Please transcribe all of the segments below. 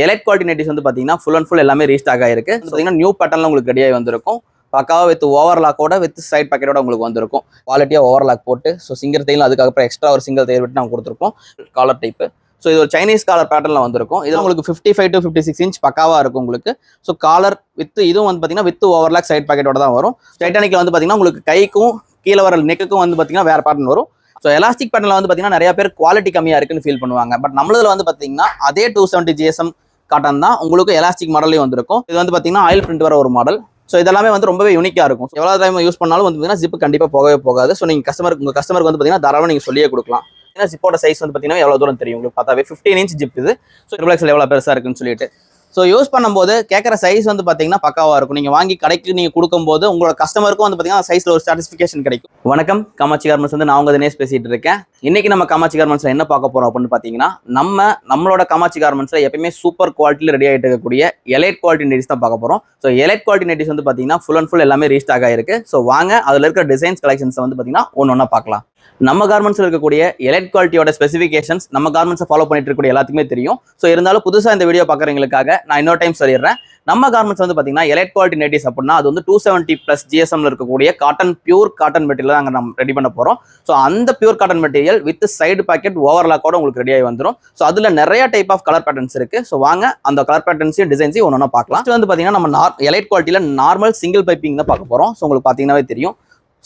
Elite quality nighties வந்து பார்த்தீங்கன்னா full and full எல்லாமே ரீஸ்டாக் ஆயிருக்கு. பார்த்தீங்கன்னா நியூ பேட்டர்ல உங்களுக்கு ரெடியாகி வந்திருக்கும். பக்காவா வித் ஓவர்லாக்கோட வித் சைட் பாக்கெட்டோட உங்களுக்கு வந்திருக்கும். குவாலிட்டியாக ஓவர்லாக் போட்டு ஸோ சிங்கிள் தையல் அதுக்கப்புறம் எக்ஸ்ட்ரா ஒரு சிங்கிள் தையல் விட்டு நாங்கள் கொடுத்துருக்கோம். Collar type. ஸோ இது ஒரு சைனீஸ் காலர் பேட்டர்ல வந்திருக்கும். இது உங்களுக்கு 55 to 56 இன்ச் பக்காவா இருக்கும் உங்களுக்கு. ஸோ காலர் வித் இதுவும் வந்து பார்த்தீங்கன்னா வித் ஓவர்லாக் சைட் பாக்கெட்டோட தான் வரும். டைட்டானிக்ல வந்து பார்த்தீங்கன்னா உங்களுக்கு கைக்கும் கீழே வர நெக்குக்கும் வந்து பார்த்தீங்கன்னா வேற பேட்டர்ன் வரும். ஸோ எலாஸ்டிக் பேட்டர்ல வந்து பார்த்தீங்கன்னா நிறைய பேர் குவாலிட்டி கம்மியாக இருக்குன்னு ஃபீல் பண்ணுவாங்க. பட் நம்மளதுல வந்து பார்த்தீங்கன்னா அதே 270 GSM காட்டன் தான் உங்களுக்கு எலாஸ்டிக் மாடல்லையும் வந்திருக்கும். இது வந்து பார்த்தீங்கன்னா ஆயில் பிரிண்ட் வர ஒரு மாடல். ஸோ இதெல்லாமே வந்து ரொம்பவே யூனிக்காக இருக்கும். எவ்வளோ டைம் யூஸ் பண்ணாலும் வந்து பார்த்தீங்கன்னா ஜிப் கண்டிப்பாக போகவே போகாது. ஸோ நீங்கள் உங்கள் கஸ்டமருக்கு வந்து பார்த்தீங்கன்னா தாராளமாக நீங்கள் சொல்லியே கொடுக்கலாம். ஏன்னா ஜிப்போட சைஸ் வந்து பார்த்தீங்கன்னா எவ்வளோ தூரம் தெரியும் உங்களுக்கு பார்த்தாவே 15 இன்ச் ஜிப் இது. ஸோ ரிப்ளெக்ஸில் எவ்வளோ பெருசாக இருக்குன்னு சொல்லிட்டு ஸோ யூஸ் பண்ணும்போது கேட்குற சைஸ் வந்து பார்த்தீங்கன்னா பக்காவாக இருக்கும். நீங்கள் வாங்கி கடைக்கு நீங்கள் கொடுக்கும்போது உங்களோட கஸ்டமருக்கும் வந்து பார்த்தீங்கன்னா சைஸில் ஒரு சாட்டிஸ்ஃபிகேஷன் கிடைக்கும். வணக்கம், காமாட்சி கார்மெண்ட்ஸ் வந்து நான் உங்கள் தினேஷ் பேசிட்டு இருக்கேன். இன்னைக்கு நம்ம காமாட்சி கார்மெண்ட்ஸில் என்ன பார்க்க போகிறோம் அப்படின்னு பார்த்தீங்கன்னா நம்மளோட காமாட்சி கார்மெண்ட்ஸில் எப்பயுமே சூப்பர் குவாலிட்டியில் ரெடி ஆகிட்டு இருக்கக்கூடிய எலைட் குவாலிட்டி நைட்டிஸ் தான் பார்க்க போகிறோம். ஸோ எலைட் குவாலிட்டி நைட்டிஸ் வந்து பார்த்தீங்கன்னா ஃபுல் அண்ட் ஃபுல் எல்லாமே ரீஸ்டாக் ஆகிருக்கு. ஸோ வாங்க அதில் இருக்கிற டிசைன்ஸ் கலெக்ஷன்ஸை வந்து பார்த்தீங்கன்னா ஒன்று பார்க்கலாம். நம்ம கார்மெண்ட்ஸில் இருக்கக்கூடிய எலைட் குவாலிட்டியோட ஸ்பெசிஃபிகேஷன்ஸ் நம்ம கார்மெண்ட்ஸை ஃபாலோ பண்ணிட்டு இருக்கக்கூடிய எல்லாத்துக்குமே தெரியும். ஸோ இருந்தாலும் புதுசாக இந்த வீடியோ பார்க்குறவங்களுக்காக நான் இன்னொரு டைம் சொல்லிடுறேன். நம்ம கார்மெண்ட்ஸ் வந்து பார்த்தீங்கன்னா எலைட் குவாலிட்டி நைட்டிஸ் அப்படின்னா அது வந்து 270+ GSMல இருக்கக்கூடிய காட்டன் பியூர் காட்டன் மெட்டீரியல் தான் அங்கே நம்ம ரெடி பண்ண போகிறோம். ஸோ அந்த pure cotton material with side pocket ஓவர்லாக்கோட உங்களுக்கு ரெடியாகி வந்துடும். ஸோ அதில் நிறைய டைப் ஆஃப் கலர் பேட்டர்ன்ஸ் இருக்கு. ஸோ வாங்க அந்த கலர் பேட்டர்ன்ஸையும் டிசைன்ஸையும் ஒன்று பார்க்கலாம். இது வந்து பார்த்தீங்கன்னா நம்ம எலைட் குவாலிட்டியில் நார்மல் சிங்கிள் பைப்பிங் தான் பார்க்க போகிறோம். ஸோ உங்களுக்கு பார்த்தீங்கன்னாவே தெரியும்.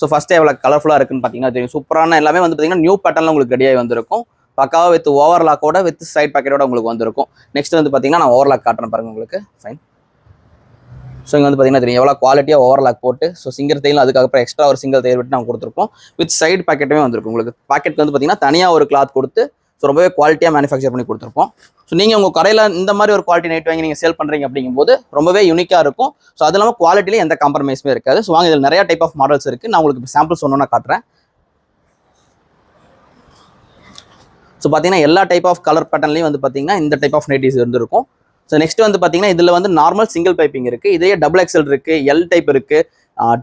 ஸோ ஃபஸ்ட்டு எவ்வளோ கலர்ஃபுல்லாக இருக்குன்னு பார்த்தீங்கன்னா தெரியும். சூப்பரான எல்லாமே வந்து பார்த்தீங்கன்னா நியூ பேட்டர்னில் உங்களுக்கு ரெடியாகி வந்திருக்கும். பக்காவா வித் ஓவர்லாக்கோட வித் சைட் பாக்கெட்டோட உங்களுக்கு வந்திருக்கும். நெக்ஸ்ட் வந்து பார்த்தீங்கன்னா நான் ஓவர்லாக் காட்டுறேன் பாருங்க உங்களுக்கு. ஃபைன். ஸோ இங்கே வந்து பார்த்தீங்கன்னா தெரியும் எவ்வளோ குவாலிட்டியாக ஓவர்லாக் போட்டு ஸோ சிங்கிள் தையல் அதுக்கப்புறம் எக்ஸ்ட்ரா ஒரு சிங்கிள் தையல் விட்டு நாங்கள் கொடுத்துருப்போம். வித் சைடு பாக்கெட்டுமே வந்திருக்கும் உங்களுக்கு. பாக்கெட் வந்து பார்த்தீங்கன்னா தனியாக ஒரு கிளாத் கொடுத்து ஸோ ரொம்பவே குவாலிட்டியாக மேனுஃபேக்சர் பண்ணி கொடுத்துருப்போம். ஸோ நீங்கள் உங்கள் கடையில் இந்த மாதிரி ஒரு குவாலிட்டி நைட் வாங்கி நீங்கள் சேல் பண்ணுறீங்க அப்படிங்கும்போது ரொம்பவே யூனிக்காக இருக்கும். ஸோ அது இல்லாமல் குவாலிட்டியில் எந்த காம்ப்ரமைஸுமே இருக்காது. ஸோ வாங்க இதில் நிறைய டைப் ஆஃப் மாடல்ஸ் இருக்குது. நான் உங்களுக்கு சாம்பிள்ஸ் ஒன்று காட்டுறேன். ஸோ பார்த்தீங்கன்னா எல்லா டைப் ஆஃப் கலர் பேட்டர்ன்லையும் வந்து பார்த்தீங்கன்னா இந்த டைப் ஆஃப் நைட்டிஸ் இருந்திருக்கும். ஸோ நெக்ஸ்ட் வந்து பார்த்தீங்கன்னா இதில் வந்து நார்மல் சிங்கிள் பைப்பிங் இருக்குது. இதே XXL இருக்குது, எல் டைப் இருக்குது,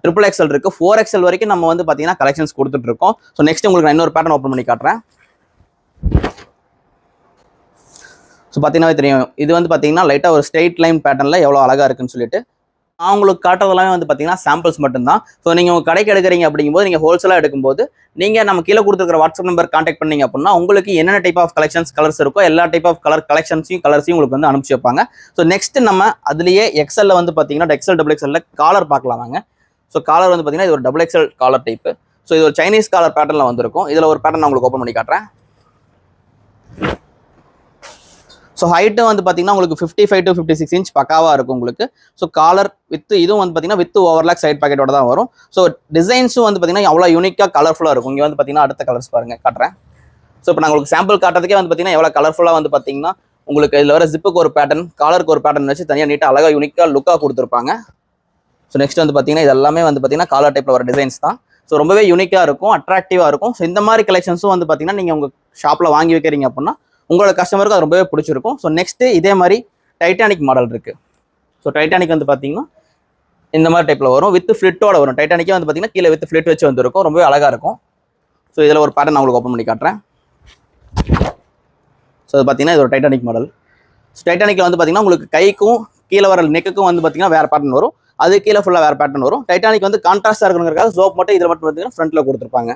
XXL இருக்குது, 4XL வரைக்கும் நம்ம வந்து பார்த்தீங்கன்னா கலெக்ஷன்ஸ் கொடுத்துட்ருக்கோம். ஸோ நெக்ஸ்ட் உங்களுக்கு நான் இன்னொரு பேட்டர்ன் ஓப்பன் பண்ணி காட்டுறேன். ஸோ பார்த்தீங்கன்னா தெரியும் இது வந்து பார்த்தீங்கன்னா லைட்டாக ஒரு ஸ்ட்ரெயிட் லைன் பேட்டர்னில் எவ்வளோ அழகாக இருக்குன்னு சொல்லிட்டு நான் உங்களுக்கு காட்டுறதெல்லாமே வந்து பார்த்தீங்கன்னா சாம்பிள்ஸ் மட்டும்தான். ஸோ நீங்கள் உங்கள் கடைக்கு எடுக்கிறீங்க அப்படிங்கும்போது நீங்கள் ஹோல்சேலாக எடுக்கும்போது நீங்கள் நம்ம கீழே கொடுத்துருக்கிற வாட்ஸ்அப் நம்பர் கான்டாக்ட் பண்ணீங்க அப்படின்னா உங்களுக்கு என்னென்ன டைப் ஆஃப் கலெக்ஷன்ஸ் கலர்ஸ் இருக்கோ எல்லா டைப் ஆஃப் கலெக்ஷன்ஸையும் உங்களுக்கு வந்து அனுப்பிச்சு வைப்பாங்க. ஸோ நெக்ஸ்ட் நம்ம அதுலேயே XL வந்து பார்த்தீங்கன்னா XXL காலர் பார்க்கலாம் வாங்க. ஸோ காலர் வந்து பார்த்தீங்கன்னா இது ஒரு XXL காலர் டைப்பு. ஸோ இது ஒரு சைனீஸ் காலர் பேட்டர்னில் வந்திருக்கும். இதில் ஒரு பேட்டர்ன் நான் உங்களுக்கு ஓப்பன் பண்ணி காட்டுறேன். ஸோ ஹைட்டு வந்து பார்த்தீங்கன்னா உங்களுக்கு 55 to 56 இன்ச் பக்காவாக இருக்கும் உங்களுக்கு. ஸோ காலர் வித் இதுவும் வந்து பார்த்தீங்கன்னா வித் ஓவர்லாக் சைட் பாக்கெட்டோட தான் வரும். ஸோ டிசைன்ஸும் வந்து பார்த்தீங்கன்னா அவ்வளோ யூனிக்காக கலர்ஃபுல்லாக இருக்கும். இங்கே வந்து பார்த்தீங்கன்னா அடுத்த கலர்ஸ் பாருங்க காட்டுறேன். ஸோ இப்போ நான் உங்களுக்கு சாம்பிள் காட்டுறதுக்கே வந்து பார்த்தீங்கன்னா எவ்வளோ கலர்ஃபுல்லாக வந்து பார்த்தீங்கன்னா உங்களுக்கு இதில் வர ஜிப்புக்கு ஒரு பேட்டர்ன், காலருக்கு ஒரு பேட்டர்ன் வச்சு தனியாக நீட்டாக அழகாக யூனிக்காக லுக்காக கொடுத்துருப்பாங்க. ஸோ நெக்ஸ்ட் வந்து பார்த்தீங்கன்னா இது எல்லாமே வந்து பார்த்தீங்கன்னா காலர் டைப்பில் வர டிசைன்ஸ் தான். ஸோ ரொம்பவே யூனிக்காக இருக்கும், அட்ராக்டிவாக இருக்கும். ஸோ இந்த மாதிரி கலெக்ஷன்ஸும் வந்து பார்த்தீங்கன்னா நீங்கள் உங்கள் ஷாப்பில் வாங்கி வைக்கிறீங்க அப்படின்னா உங்களோட கஸ்டமருக்கு அது ரொம்பவே பிடிச்சிருக்கும். ஸோ நெக்ஸ்ட்டு இதே மாதிரி டைட்டானிக் மாடல் இருக்குது. ஸோ டைட்டானிக் வந்து பார்த்தீங்கன்னா இந்த மாதிரி டைப்பில் வரும், வித் ஃப்ளிட்டோட வரும். டைட்டானிக்கே வந்து பார்த்தீங்கன்னா கீழே வித் ஃப்ளிட் வச்சு வந்துருக்கும், ரொம்பவே அழகாக இருக்கும். ஸோ இதில் ஒரு பேட்டர்ன் நான் உங்களுக்கு ஓப்பன் பண்ணி காட்டுறேன். ஸோ அது பார்த்தீங்கன்னா இது ஒரு டைட்டானிக் மாடல். ஸோ டைட்டானிக்கில் வந்து பார்த்தீங்கன்னா உங்களுக்கு கைக்கும் கீழே வர நெக்குக்கும் வந்து பார்த்தீங்கன்னா வேறு பேட்டர்ன் வரும், அது கீழே ஃபுல்லாக வேறு பேட்டர்ன் வரும். டைட்டானிக் வந்து கான்ட்ராஸ்டாக இருக்கணுங்கிறதுக்காக சோப் மட்டும் இதில் மட்டும் பார்த்தீங்கன்னா ஃப்ரண்ட்டில் கொடுத்துருப்பாங்க.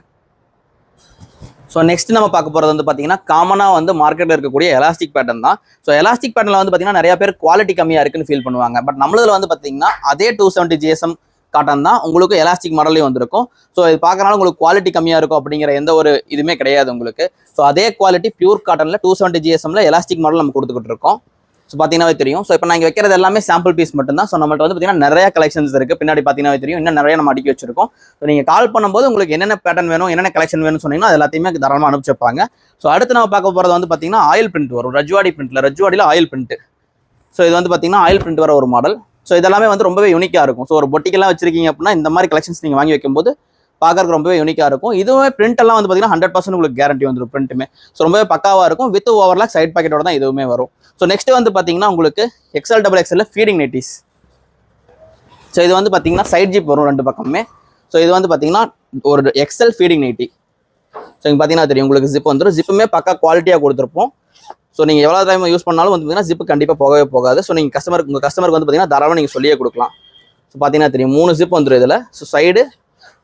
ஸோ நெக்ஸ்ட் நம்ம பார்க்க போகிறது வந்து பார்த்தீங்கன்னா காமனாக வந்து மார்க்கெட்டில் இருக்கக்கூடிய எலாஸ்டிக் பேட்டர்ன் தான். ஸோ எலாஸ்டிக் பேட்டர்னில் வந்து பார்த்தீங்கன்னா நிறைய பேர் குவாலிட்டி கம்மியாக இருக்குன்னு ஃபீல் பண்ணுவாங்க. பட் நம்மளதில் வந்து பார்த்தீங்கன்னா அதே 270 GSM காட்டன் தான் உங்களுக்கு எலாஸ்டிக் மாடலையும் வந்திருக்கும். ஸோ இது பார்க்கறனால உங்களுக்கு குவாலிட்டி கம்மியாக இருக்கும் அப்படிங்கிற எந்த ஒரு இதுவுமே கிடையாது உங்களுக்கு. ஸோ அதே குவாலிட்டி பியூர் காட்டனில் 270 GSMல எலாஸ்டிக் மாடல் நம்ம கொடுத்துக்கிட்டு இருக்கோம். ஸோ பார்த்தீங்கன்னா தெரியும். ஸோ இப்போ நாங்கள் வைக்கிறது எல்லாமே சாம்பிள் பீஸ் மட்டும்தான். ஸோ நம்மள்ட்ட வந்து பார்த்தீங்கன்னா நிறைய கலெக்ஷன்ஸ் இருக்குது. பின்னாடி பார்த்தீங்கன்னா தெரியும் இன்னும் நிறைய நம்ம அடுக்கி வச்சிருக்கோம். ஸோ நீங்கள் கால் பண்ணும்போது உங்களுக்கு என்னென்ன பேட்டர்ன் வேணும், என்னென்ன கலெக்ஷன் வேணும்னு சொன்னீங்கன்னா அது எல்லாத்தையுமே தாராளமாக அனுப்பிச்சு வைப்பாங்க. ஸோ அடுத்து நம்ம பார்க்க போகிறது வந்து பார்த்தீங்கன்னா ஆயில் பிரிண்ட் வரும். ரஜ்வாடியில் ஆயில் பிரிண்ட். ஸோ இது வந்து பார்த்தீங்கன்னா ஆயில் பிரிண்ட் வர ஒரு மாடல். ஸோ இதெல்லாமே வந்து ரொம்பவே யூனிக்காக இருக்கும். ஸோ ஒரு பொட்டிக்கெல்லாம் வச்சிருக்கீங்க அப்படின்னா இந்த மாதிரி கலெக்ஷன்ஸ் நீங்கள் வாங்கி வைக்கும்போது பார்க்கறதுக்கு ரொம்பவே யூனிக்காக இருக்கும். இதுவே பிரிண்ட் எல்லாம் வந்து பார்த்தீங்கன்னா 100% உங்களுக்கு கேரண்டி வந்துடும். பிரிண்ட்டுமே ஸோ ரொம்பவே பக்காவாக இருக்கும், வித் ஓவர்லாக் சைட் பாக்கெட்டோட தான் இதுவுமே வரும். ஸோ நெக்ஸ்ட் வந்து பார்த்தீங்கன்னா உங்களுக்கு XXL ஃபீடிங் நைட்டிஸ். ஸோ இது வந்து பார்த்தீங்கன்னா சைட் ஜிப் வரும் ரெண்டு பக்கமே. ஸோ இது வந்து பார்த்தீங்கன்னா ஒரு XL ஃபீடிங் நைட்டி. ஸோ இங்கே பார்த்தீங்கன்னா தெரியும் உங்களுக்கு ஜிப் வந்துடும். ஜிப்புமே பக்கா குவாலிட்டியாக கொடுத்துருப்போம். ஸோ நீங்கள் எவ்வளோ டைம் யூஸ் பண்ணாலும் வந்து பார்த்தீங்கன்னா ஜிப்பு கண்டிப்பாக போகவே போகாது. ஸோ நீங்கள் உங்கள் கஸ்டமருக்கு வந்து பார்த்தீங்கன்னா தாராளமாக நீங்கள் சொல்லியே கொடுக்கலாம். ஸோ பார்த்தீங்கன்னா தெரியும் 3 ஜிப் வந்துடும் இதில். ஸோ சைடு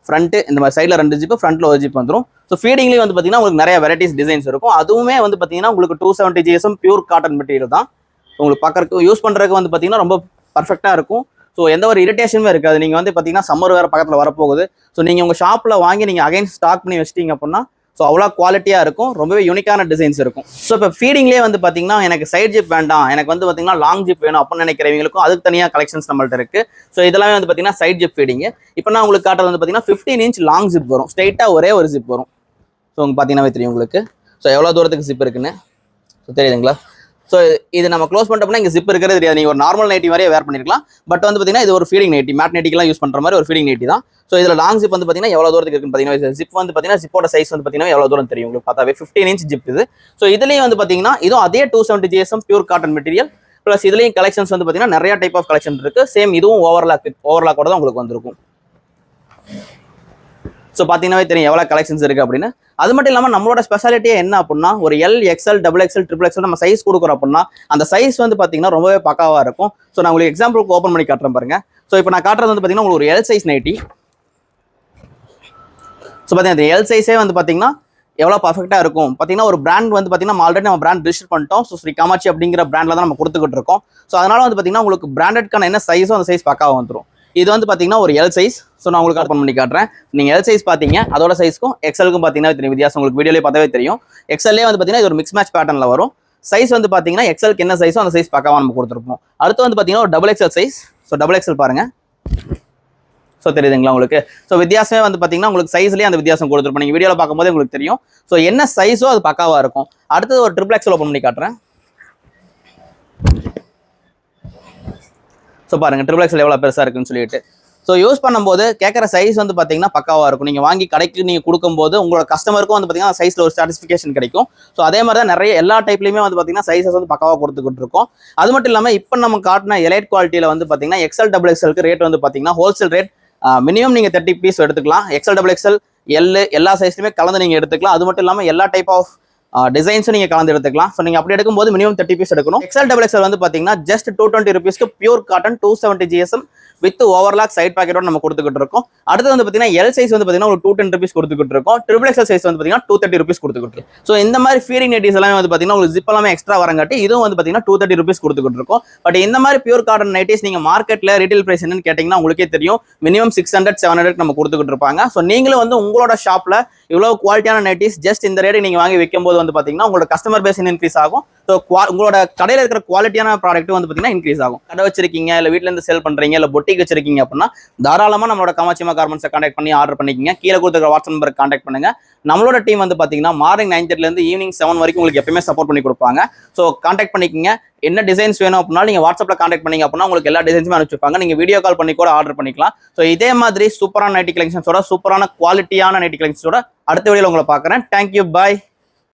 ஃப்ரண்ட்டு இந்த மாதிரி சைடில் 2 ஜிப்பு, ஃப்ரண்ட்டில் 1 ஜிப் வந்துடும். ஸோ ஃபீடிங்லேயும் வந்து பார்த்தீங்கன்னா உங்களுக்கு நிறைய வெரைட்டிஸ் டிசைன்ஸ் இருக்கும். அதுவுமே வந்து பார்த்தீங்கன்னா உங்களுக்கு 270 GSM பியூர் காட்டன் மெட்டீரியல் தான். உங்களுக்கு பார்க்கறதுக்கு யூஸ் பண்ணுறதுக்கு வந்து பார்த்தீங்கன்னா ரொம்ப பர்ஃபெக்டாக இருக்கும். ஸோ எந்த ஒரு இரிட்டேஷனுமே இருக்காது. நீங்கள் வந்து பார்த்தீங்கன்னா சம்மர் வேறு பக்கத்தில் வரப்போகுது. ஸோ நீங்கள் உங்கள் ஷாப்பில் வாங்கி நீங்கள் அகைன் ஸ்டாக் பண்ணி வச்சிட்டிங்க அப்படின்னா ஸோ அவ்வளோ குவாலிட்டியாக இருக்கும். ரொம்பவே யூனிக்கான டிசைன்ஸ் இருக்கும். ஸோ இப்போ ஃபீடிங்லேயே வந்து பார்த்தீங்கன்னா எனக்கு சைட் ஜிப் வேண்டாம், எனக்கு வந்து பார்த்தீங்கன்னா லாங் ஜிப் வேணும் அப்படின்னு நினைக்கிறவங்களுக்கும் அதுக்கு தனியாக கலெக்ஷன்ஸ் நம்மள்ட்ட இருக்குது. ஸோ இதெல்லாமே வந்து பார்த்தீங்கன்னா சைட் ஜிப் ஃபீடிங். இப்போ நான் உங்களுக்கு காட்டுறது வந்து பார்த்தீங்கன்னா 15 inch லாங் ஜிப் வரும். ஸ்ட்ரெயிட்டாக ஒரே ஒரு ஜிப் வரும். ஸோ உங்களுக்கு பார்த்தீங்கன்னா தெரியும் உங்களுக்கு. ஸோ எவ்வளோ தூரத்துக்கு ஜிப் இருக்குன்னு ஸோ தெரியுதுங்களா? ஸோ இது நம்ம க்ளோஸ் பண்ணிட்டோம்னா இங்கே ஜிப் இருக்கிறது தெரியாது. நீங்கள் ஒரு நார்மல் நைட்டி மாதிரியே வேர் பண்ணிருக்கலாம். பட் வந்து பார்த்தீங்கன்னா இது ஒரு ஃபீடிங் நைட்டி, மேட் நைட்டிக்கெல்லாம் யூஸ் பண்ணுற மாதிரி ஒரு ஃபீடிங் நைட்டி தான். ஸோ இதில் லாங் ஜிப் வந்து பார்த்தீங்கன்னா எவ்வளோ தூரத்துக்கு இருக்குன்னு பார்த்தீங்கன்னா ஜிப் வந்து பார்த்தீங்கன்னா ஜிப்போட சைஸ் வந்து பார்த்தீங்கன்னா எவ்வளோ தூரம் தெரியும் உங்களுக்கு பார்த்தாவே 15 inch ஜிப் இது. ஸோ இதுலேயும் வந்து பார்த்தீங்கன்னா இதுவும் அதே 270 GSM pure cotton material plus இதுலேயும் கலெக்ஷன்ஸ் வந்து பார்த்தீங்கன்னா நிறைய டைப் ஆஃப் கலெக்ஷன் இருக்குது. சேம் இதுவும் ஓவர்லாக்கோட தான் உங்களுக்கு வந்திருக்கும். ஸோ பார்த்தீங்கன்னா தெரியும் எவ்வளோ கலெக்ஷன்ஸ் இருக்குது அப்படின்னு. அது மட்டும் இல்லாமல் நம்மளோட ஸ்பெஷாலிட்டியே என்ன அப்படின்னா ஒரு L, XL, XXL, XXL நம்ம சைஸ் கொடுக்குறோம் அப்படின்னா அந்த சைஸ் வந்து பார்த்தீங்கன்னா ரொம்பவே பக்காவாக இருக்கும். ஸோ நான் உங்களுக்கு எக்ஸாம்பிளுக்கு ஓப்பன் பண்ணி காட்டுறேன் பாருங்க. ஸோ இப்போ நான் காட்டுறது வந்து பார்த்தீங்கன்னா உங்களுக்கு ஒரு L சைஸ் நைட்டி. ஸோ பார்த்தீங்கன்னா L சைஸே வந்து பார்த்தீங்கன்னா எவ்வளோ பர்ஃபெக்டாக இருக்கும். பார்த்தீங்கன்னா ஒரு பிராண்ட் வந்து பார்த்தீங்கன்னா ஆல்ரெடி நம்ம பிராண்ட் ரிஜிஸ்டர் பண்ணிட்டோம். ஸோ ஸ்ரீ காமாட்சி அப்படிங்கிற பிராண்டில் தான் நம்ம கொடுத்துக்கிட்டு இருக்கோம். ஸோ அதனால வந்து பார்த்தீங்கன்னா உங்களுக்கு பிராண்டட்கான என்ன சைஸோ அந்த சைஸ் பக்காவாக வந்துடும். இது வந்து பார்த்தீங்கன்னா ஒரு L சைஸ். ஸோ நான் உங்களுக்கு ஓப்பன் பண்ணி காட்டுறேன். நீங்கள் L சைஸ் பார்த்தீங்க அதோட சைஸ்க்கும் XLக்கும் பார்த்தீங்கன்னா தெரியும் வித்தியாசம். உங்களுக்கு வீடியோலேயே பார்த்தாவே தெரியும். XLலே வந்து பார்த்தீங்கன்னா இது ஒரு மிக்ஸ் மேட்ச் பேட்டர்னில் வரும். சைஸ் வந்து பார்த்தீங்கன்னா XLக்கு என்ன சைஸோ அந்த சைஸ் பக்காவாக நம்ம கொடுத்துருப்போம். அடுத்து வந்து பார்த்தீங்கன்னா ஒரு XXL சைஸ். ஸோ XXL பாருங்க. ஸோ தெரியுதுங்களா உங்களுக்கு? ஸோ வித்தியாசமே வந்து பார்த்தீங்கன்னா உங்களுக்கு சைஸ்லேயே அந்த வித்தியாசம் கொடுத்துருப்போம். நீங்கள் வீடியோவில் பார்க்கும்போது உங்களுக்கு தெரியும். ஸோ என்ன சைஸோ அது பக்காவாக இருக்கும். அடுத்தது ஒரு XXL ஓப்பன் பண்ணி காட்டுறேன். ஸோ பாருங்க XXL எவ்வளோ பெருசாக இருக்குன்னு சொல்லிட்டு. ஸோ யூஸ் பண்ணும்போது கேட்குற சைஸ் வந்து பார்த்தீங்கன்னா பக்காவாக இருக்கும். நீங்கள் வாங்கி கடைக்கு நீங்கள் கொடுக்கும்போது உங்களோட கஸ்டமருக்கும் வந்து பார்த்தீங்கன்னா சைஸில் ஒரு சாட்டிஸ்ஃபிகேஷன் கிடைக்கும். ஸோ அதே மாதிரி தான் நிறைய எல்லா டைப்லையுமே வந்து பார்த்தீங்கன்னா சைஸஸ் வந்து பக்காவாக கொடுத்துக்கிட்டு இருக்கோம். அது மட்டும் இல்லாமல் இப்போ நம்ம காட்டின எலைட் குவாலிட்டியில் வந்து பார்த்தீங்கன்னா XL, XXLக்கு ரேட் வந்து பார்த்தீங்கன்னா ஹோல்சேல் ரேட் மினிமம் நீங்கள் 30 பீஸ் எடுத்துக்கலாம். XL, XXL, L எல்லா சைஸ்லையுமே கலந்து நீங்கள் எடுத்துக்கலாம். அது மட்டும் இல்லாமல் எல்லா டைப் ஆஃப் டிசைன்ஸும் நீங்கள் கலந்து எடுத்துக்கலாம். ஸோ நீங்கள் அப்படி எடுக்கும்போது மினிமம் 30 பீஸ் எடுக்கணும். XL, XXL வந்து பார்த்தீங்கன்னா ஜஸ்ட் 220 rupeesக்கு pure cotton 270 GSM with overlock side பாக்கெட்டோட நம்ம கொடுத்துக்கிட்டு இருக்கோம். அடுத்து வந்து பார்த்தீங்கன்னா L சைஸ் வந்து பார்த்தீங்கன்னா ஒரு 210 rupees கொடுத்துக்கிட்டு இருக்கோம். XXL சைஸ் வந்து பார்த்தீங்கன்னா 230 rupees கொடுத்துக்கிட்டு இருக்கோம். ஸோ இந்த மாதிரி ஃபீடிங் நைட்டிஸ் எல்லாமே வந்து பார்த்தீங்கன்னா உங்களுக்கு ஜிப் எல்லாமே எக்ஸ்ட்ரா வரங்காட்டி இதுவும் வந்து பார்த்தீங்கன்னா 230 rupees கொடுத்துக்கிட்டு இருக்கோம். பட் இந்த மாதிரி பியூர் காட்டன் நைட்டிஸ் நீங்கள் மார்க்கெட்டில் ரீட்டைல் பிரைஸ் என்னன்னு கேட்டிங்கன்னா உங்களுக்கே தெரியும். மினிமம் 600, 700 நம்ம கொடுத்துக்கிட்டு இருப்பாங்க. ஸோ நீங்களும் வந்து உங்களோட ஷாப்பில் இவ்வளோ குவாலிட்டியான நைட்டிஸ் ஜஸ்ட் இந்த ரேட்டு நீங்கள் வாங்கி வைக்கும்போது வந்து பார்த்தீங்கன்னா உங்களோட கஸ்டமர் பேஸ் இன்க்ரீஸ் ஆகும். ஸோ உங்களோட கடையில் இருக்கிற குவாலிட்டியான ப்ராடக்ட் வந்து பார்த்தீங்கன்னா இன்க்ரீஸ் ஆகும். கடை வச்சிருக்கீங்க, இல்லை வீட்டில் இருந்து செல் பண்ணுறீங்க, இல்லை பொட்டிக் வச்சிருக்கீங்க அப்படின்னா தாராளமாக நம்மளோட காமாட்சிமா கார்மெண்ட்ஸை கான்டாக்ட் பண்ணி ஆர்டர் பண்ணிக்கங்க. கீழே கொடுத்துருக்க வாட்ஸ்அப் நம்பருக்கு கான்டாக்ட் பண்ணுங்க. நம்மளோட டீம் வந்து பார்த்தீங்கன்னா மார்னிங் 9:30 ஈவினிங் 7 வரைக்கும் உங்களுக்கு எப்பயுமே சப்போர்ட் பண்ணி கொடுப்பாங்க. ஸோ கான்டாக்ட் பண்ணிக்கங்க. என்ன டிசைன்ஸ் வேணும் அப்படின்னா நீங்கள் வாட்ஸ்அப்பில் கான்டாக்ட் பண்ணீங்க அப்படின்னா உங்களுக்கு எல்லா டிசைன்ஸுமே அனுப்பிச்சிருப்பாங்க. நீங்கள் வீடியோ கால் பண்ணி கூட ஆர்டர் பண்ணிக்கலாம். ஸோ இதே மாதிரி சூப்பரான நைட்டி கலெக்ஷன்ஸோட சூப்பரான குவாலிட்டியான நைட்டி கலெக்ஷன்ஸோட அடுத்த வீடியோவில் உங்களை பார்க்குறேன். தேங்க்யூ, பாய்.